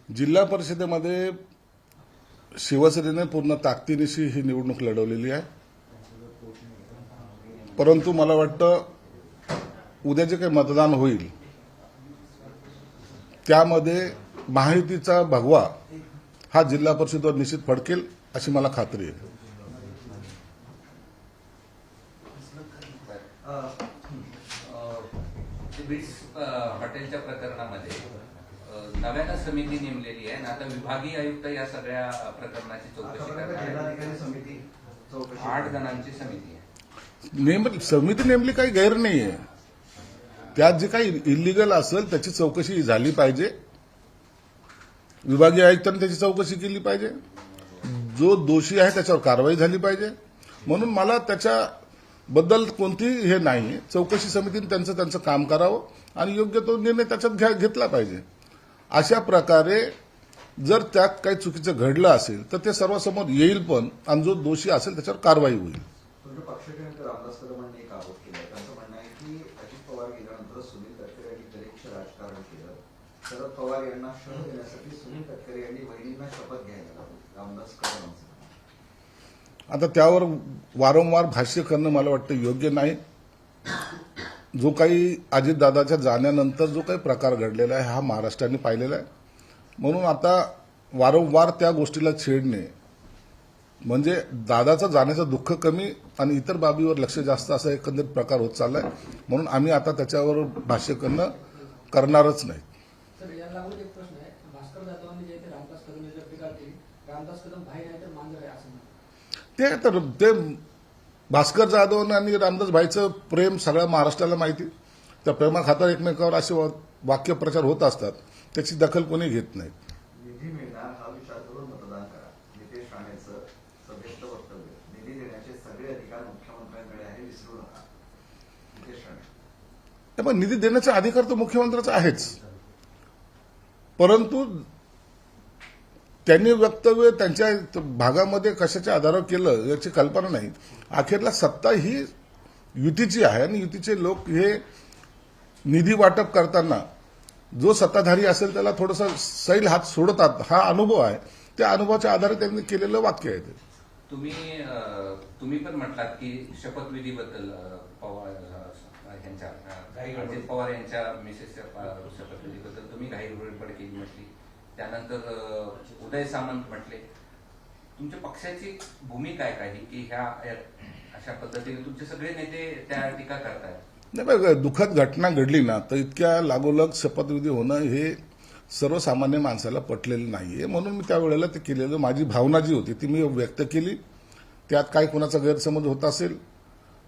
जिल्हा परिषदेमध्ये शिवसेनेने पूर्ण ताकदीनिशी ही निवडणूक लढवलेली आहे. परंतु मला वाटतं उद्या जे काही मतदान होईल त्यामध्ये महायुतीचा भगवा हा जिल्हा परिषदेवर निश्चित फडकेल अशी मला खात्री आहे. बिट्स हॉटेलच्या प्रकरणामध्ये नव्यानं समिती नेमलेली आहे आणि आता विभागीय आयुक्त या सगळ्या प्रकरणाची चौकशी करणार 8 जणांची समिती आहे. समिती नेमली काही गैर नाहीये. त्यात जे काही इलिगल असेल त्याची चौकशी झाली पाहिजे. विभागीय आयुक्तांनी त्याची चौकशी केली पाहिजे. जो दोषी आहे त्याच्यावर कारवाई झाली पाहिजे. म्हणून मला त्याच्याबद्दल कोणतीही हे नाही. चौकशी समितीने त्यांचं काम करावं आणि योग्य तो निर्णय त्याच्यात घेतला पाहिजे. अशा प्रकारे जर त्यात काही चुकीचं घडलं असेल तर ते सर्वांसमोर येईल पण आणि जो दोषी असेल त्याच्यावर कारवाई होईल. पक्षाचे नेते रामदास कदमांनी एक आरोप केला. त्यांचं म्हणणं आहे की अजित पवार गेल्यानंतर सुनील तटकरे यांनी दरेक्ष राजकारण केलं. शरद पवार यांना शह देण्यासाठी सुनील तटकरे यांनी बहिणींना शपथ घ्यायला लावली. रामदास कदमांचं आता त्यावर वारंवार भाष्य करणं मला वाटतं योग्य नाही. जो काही अजितदादाच्या जाण्यानंतर जो काही प्रकार घडलेला आहे हा महाराष्ट्राने पाहिलेला आहे. म्हणून आता वारंवार त्या गोष्टीला छेडणे म्हणजे दादाचं जाण्याचं दुःख कमी आणि इतर बाबीवर लक्ष जास्त असा एकंदरीत प्रकार होत चाललाय. म्हणून आम्ही आता त्याच्यावर भाष्य करणारच नाही. सर, या लागून एक प्रश्न आहे. भास्कर जाधवांनी जे ते रामदास कदम यांच्यावर टीका केली. रामदास कदम भाई नाही तर मांजर आहे असं म्हणतात. ते भास्कर जाधव आणि रामदास भाईचं प्रेम सगळ्या महाराष्ट्राला माहिती. त्या प्रेमाखातर एकमेकावर असे वाक्यप्रचार होत असतात. त्याची दखल कोणी घेत नाही. निधी मिळणार हा विचार करून मतदान करा. नितेश राणेंचं सभेतलं वक्तव्य. निधी देण्याचे सगळे अधिकार मुख्यमंत्र्यांकडे आहे, विसरू नका. नितेश राणे पण निधी देण्याचा अधिकार तो मुख्यमंत्र्याचा आहेच. परंतु त्यांनी वक्तव्य त्यांच्या भागामध्ये कशाच्या आधारावर केलं याची कल्पना नाही. अखेरला सत्ता ही युतीची आहे आणि युतीचे लोक हे निधी वाटप करताना जो सत्ताधारी असेल त्याला थोडासा सैल हात सोडतात. हा अनुभव आहे. त्या अनुभवाच्या आधारे त्यांनी केलेलं वाक्य आहे ते. तुम्ही पण म्हटलात की शपथविधीबद्दल पवार यांच्या अजित पवार यांच्या मिसेसच्या शपथविधीबद्दल तुम्ही घाईगडबड केली म्हटली. त्यानंतर उदय सामंत म्हटले. तुमच्या पक्षाची भूमिका आहे काही की ह्या अशा पद्धतीने तुमचे सगळे नेते त्या टीका करतायत? नाही बघा, दुःखद घटना घडली ना तर इतक्या लागोलग शपथविधी होणं हे सर्वसामान्य माणसाला पटलेलं नाहीये. म्हणून मी त्यावेळेला ते केलेलं माझी भावना जी होती ती मी व्यक्त केली. त्यात काही कोणाचा गैरसमज होत असेल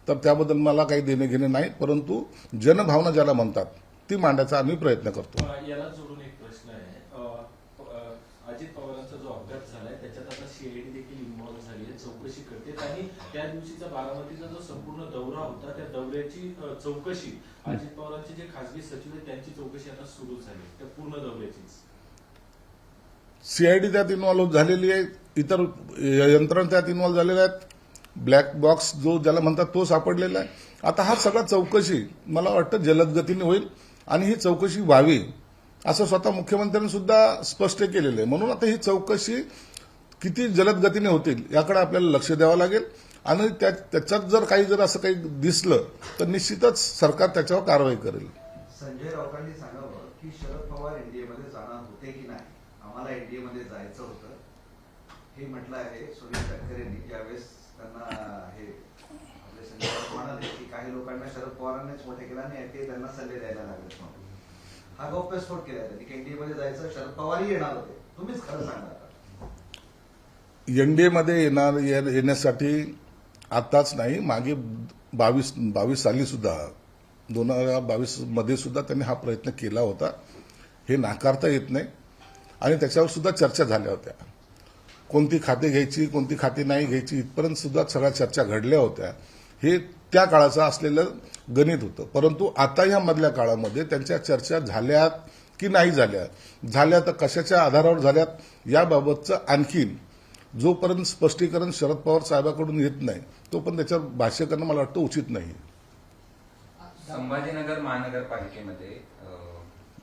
तर त्याबद्दल मला काही देणे घेणे नाही. परंतु जनभावना ज्याला म्हणतात ती मांडण्याचा आम्ही प्रयत्न करतो. याला जोडून एक प्रश्न आहे. अजित पवारांचा जो अपघात झालाय त्याच्यात आता सीआयडी देखील इन्व्हॉल्व्ह झाली आहे, चौकशी करते आणि त्या दिवशीचा बारामतीचा जो संपूर्ण दौरा होता त्या दौऱ्याची चौकशी अजित पवारांचे जे खासगी सचिव आहेत त्यांची चौकशी आता सुरू झाली त्या पूर्ण दौऱ्याचीच. सीआयडी त्यात इन्व्हॉल्व्ह झालेली आहे. इतर यंत्रणा त्यात इन्व्हॉल्व्ह झालेल्या आहेत. ब्लॅक बॉक्स जो ज्याला म्हणतात तो सापडलेला आहे. आता हा सगळा चौकशी मला वाटतं जलद गतीने होईल आणि ही चौकशी व्हावी असं स्वतः मुख्यमंत्र्यांनी सुद्धा स्पष्ट केलेलं आहे. म्हणून आता ही चौकशी किती जलद गतीने होतील याकडे आपल्याला लक्ष द्यावं लागेल आणि त्याच्यात जर असं काही दिसलं तर निश्चितच सरकार त्याच्यावर कारवाई करेल. संजय राऊतांनी सांगावं की शरद पवार एनडीएमध्ये जाणार होते की नाही. आम्हाला एनडीएमध्ये जायचं होतं हे म्हटलं आहे सुनील तटकरेंनी. ज्यावेळेस त्यांना हे आपले संजय राऊत म्हणाले की काही लोकांना शरद पवारांनीच मोठे केला नाही ते त्यांना सल्ले द्यायला लागले म्हणून हा गौप्यस्फोट केला त्यांनी की एनडीएमध्ये जायचं. शरद पवारही येणार होते. तुम्हीच खरं सांगा. एनडीएमध्ये येण्यासाठी आताच नाही मागे 22 साली सुद्धा 2022 मध्ये सुद्धा त्यांनी हा प्रयत्न केला होता. हे नाकारता येत नाही आणि त्याच्यावर सुद्धा चर्चा झाल्या होत्या. कोणती खाते घ्यायची कोणती खाती नाही घ्यायची इथपर्यंत सुद्धा सगळ्या चर्चा घडल्या होत्या. हे त्या काळाचं असलेलं गणित होतं. परंतु आता या मधल्या काळामध्ये त्यांच्या चर्चा झाल्यात की नाही झाल्या तर कशाच्या आधारावर झाल्यात याबाबतचं आणखीन जोपर्यंत स्पष्टीकरण शरद पवार साहेबांकडून येत नाही तोपर्यंत त्याच्यावर भाष्य करणं मला वाटतं उचित नाही. संभाजीनगर महानगरपालिकेमध्ये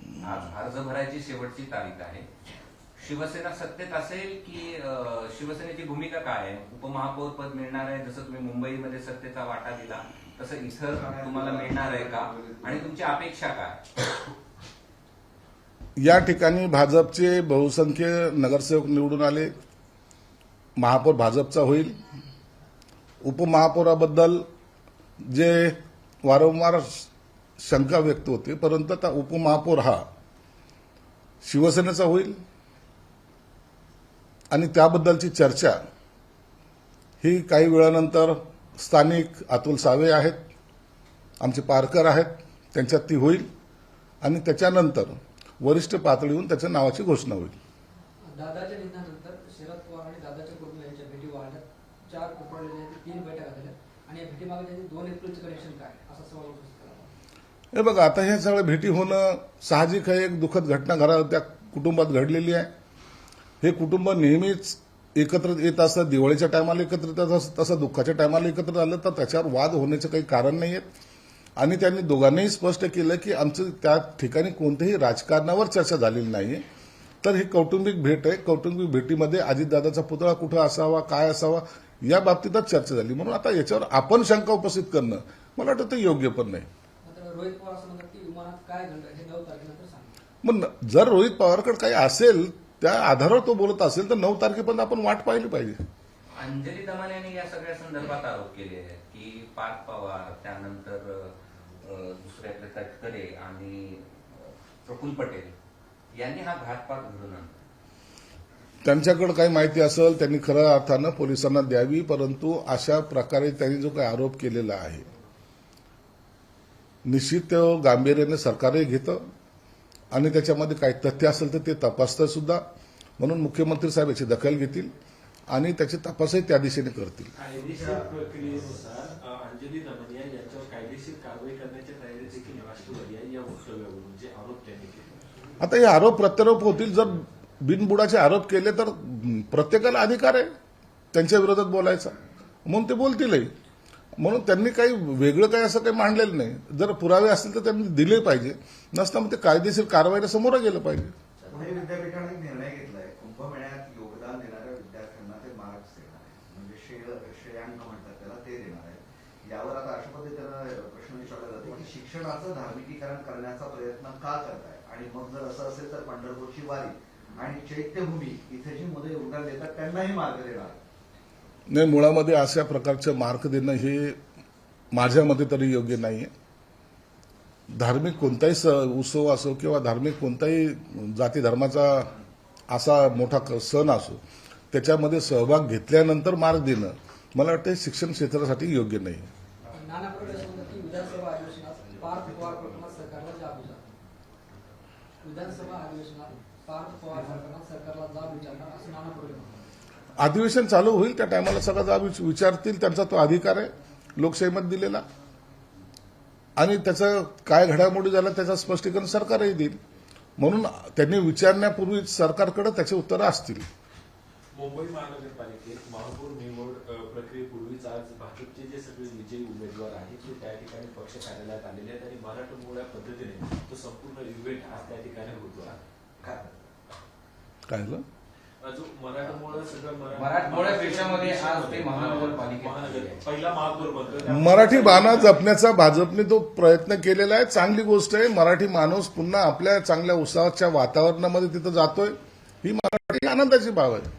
आज अर्ज भरायची शेवटची तारीख आहे. शिवसेना सत्तेत असेल की शिवसेनेची भूमिका काय आहे? उपमहापौर पद मिळणार आहे, जसं तुम्ही मुंबईमध्ये सत्तेचा वाटा दिला तसं इथं तुम्हाला मिळणार आहे का? आणि तुमची अपेक्षा काय? या ठिकाणी भाजपचे बहुसंख्य नगरसेवक निवडून आले, महापौर भाजपचा होईल. उपमहापौराबद्दल जे वारंवार शंका व्यक्त होते, परंतु आता उपमहापौर हा शिवसेनेचा होईल आणि त्याबद्दलची चर्चा ही काही वेळानंतर स्थानिक अतुल सावे आहेत, आमचे पारकर आहेत, त्यांच्यात ती होईल आणि त्याच्यानंतर वरिष्ठ पातळीहून त्याच्या नावाची घोषणा होईल. दादाच्या निधनानंतर शरद पवार आणि दादाच्या कुटुंब यांच्या भेटी वाढल्या, 4 कोपरलेल्या 3 बैठका झाल्या आणि या भेटीमागे त्यांनी 2 एप्रिलचं कनेक्शन काय असा सवाल उपस्थित केला. हे बघा, आता हे सगळं भेटी होणं साहजिक आहे. एक दुःखद घटना त्या कुटुंबात घडलेली आहे. हे कुटुंब नेहमीच एकत्र येत असतात, दिवाळीच्या टायमाला एकत्र येत असतात, तसं दुःखाच्या टायमाला एकत्र आलं तर त्याच्यावर वाद होण्याचं काही कारण नाही आहे. आणि त्यांनी दोघांनीही स्पष्ट केलं की आमचं त्या ठिकाणी कोणत्याही राजकारणावर चर्चा झालेली नाही. तर ही कौटुंबिक भेट आहे. कौटुंबिक भेटीमध्ये अजितदादाचा पुतळा कुठं असावा, काय असावा या बाबतीतच चर्चा झाली. म्हणून आता याच्यावर आपण शंका उपस्थित करणं मला वाटतं ते योग्य पण नाही. मात्र रोहित पवार असं म्हणतात की विमानात काय घडलं हे 9 तारखेनंतर सांगा. मग जर रोहित पवारकडे काही असेल, त्या आधारावर तो बोलत असेल तर 9 तारखेपर्यंत आपण वाट पाहिली पाहिजे. अंजली दमन यांनी या सगळ्या संदर्भात आरोप केले आहेत की पार्थ पवार, त्यानंतर दुसरे आपले तटकरे आणि प्रफुल्ल पटेल यांनी हा घातपात घडवून आणला. त्यांच्याकडे काही माहिती असेल त्यांनी खऱ्या अर्थानं पोलिसांना द्यावी, परंतु अशा प्रकारे त्यांनी जो काही आरोप केलेला आहे निश्चित तो गांभीर्याने सरकारही घेतं आणि त्याच्यामध्ये काही तथ्य असेल तर ते तपासतं सुद्धा. म्हणून मुख्यमंत्री साहेब याची दखल घेतील आणि त्याचे तपासही त्या दिशेने करतील. कायदेशीर प्रक्रियेनुसार अंजली दमनिया यांच्यावर कायदेशीर कारवाई करण्याच्या तयारी देखील राष्ट्रवादी आहे या वक्तव्यावरून जे आरोप त्यांनी केले. आता हे आरोप प्रत्यारोप होतील. जर बिनबुडाचे आरोप केले तर प्रत्येकाला अधिकार आहे त्यांच्या विरोधात बोलायचा, म्हणून ते बोलतीलही. म्हणून त्यांनी काही वेगळं काही असं काही मांडलेलं नाही. जर पुरावे असतील तर त्यांनी दिले पाहिजे, नसता मग ते कायदेशीर कारवाईला समोर गेलं पाहिजे. पुणे विद्यापीठाने एक निर्णय घेतलाय, कुंभमेळ्यात योगदान देणाऱ्या विद्यार्थ्यांना ते मार्क्स देणार आहे, म्हणजे श्रेयांक म्हणतात त्याला, ते देणार आहे. यावर आता अशा पद्धतीनं प्रश्न विचारला जातो की शिक्षणाचं धार्मिकीकरण करण्याचा प्रयत्न का करताय, आणि मग जर असं असेल तर पंढरपूरची वारी आणि चैत्यभूमी इथे जी मुलं योगदान देतात त्यांनाही मार्ग देणार. नाही, मुळामध्ये अशा प्रकारचं मार्क देणं हे माझ्या मते तरी योग्य नाहीये. धार्मिक कोणताही उत्सव असो किंवा धार्मिक कोणताही जाती धर्माचा असा मोठा सण असो, त्याच्यामध्ये सहभाग घेतल्यानंतर मार्क देणं मला वाटतं शिक्षण क्षेत्रासाठी योग्य नाही. नाना पटोले असं म्हणतात की विधानसभा अधिवेशनात पार्थ पवार प्रकरणात सरकारला जाब विचारणार. विधानसभा अधिवेशनात पार्थ पवार प्रकरणात सरकारला जाब विचारणार असं नाना पटोले म्हणतात. अधिवेशन चालू होईल त्या टायमाला सगळं जाब विचारतील, त्यांचा तो अधिकार आहे लोकशाहीमध्ये दिलेला. आणि त्याचं काय घडामोडी झाल्या त्याचं स्पष्टीकरण सरकारही देईल. म्हणून त्यांनी विचारण्यापूर्वी सरकारकडे त्याची उत्तरं असतील. मुंबई महानगरपालिकेत महापौर निवड प्रक्रियेपूर्वीच आज भाजपचे जे सगळे विजयी उमेदवार आहेत ते त्या ठिकाणी पक्ष कार्यालयात आलेले आहेत आणि मराठमोळ्या पद्धतीने तो संपूर्ण इव्हेंट आज त्या ठिकाणी होतो. काय झालं? जो मराठमोळा सगळं मराठमोळ्या देशामध्ये आज ते महानगरपालिका पहिला महापौर बनतो. मराठी बाणा जपण्याचा भाजपने तो प्रयत्न केलेला आहे, चांगली गोष्ट आहे. मराठी माणूस पुन्हा आपल्या चांगल्या उत्साहाच्या वातावरणामध्ये तिथं जातोय, ही मराठी आनंदाची बाब आहे.